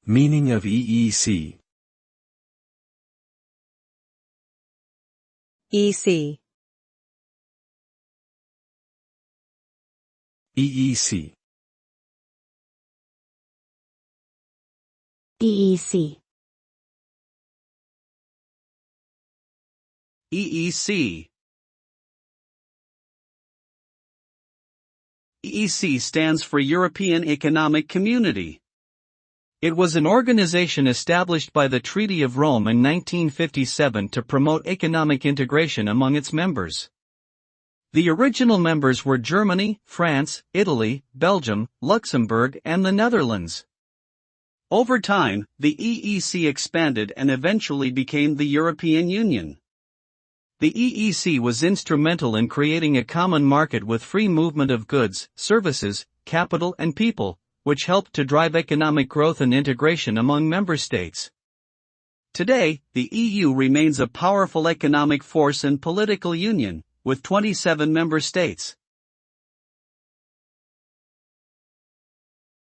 Meaning of EEC. EC. EEC. EEC. EEC. EEC stands for European Economic Community. It was an organization established by the Treaty of Rome in 1957 to promote economic integration among its members. The original members were Germany, France, Italy, Belgium, Luxembourg, and the Netherlands. Over time, the EEC expanded and eventually became the European Union. The EEC was instrumental in creating a common market with free movement of goods, services, capital and people, which helped to drive economic growth and integration among member states. Today, the EU remains a powerful economic force and political union, with 27 member states.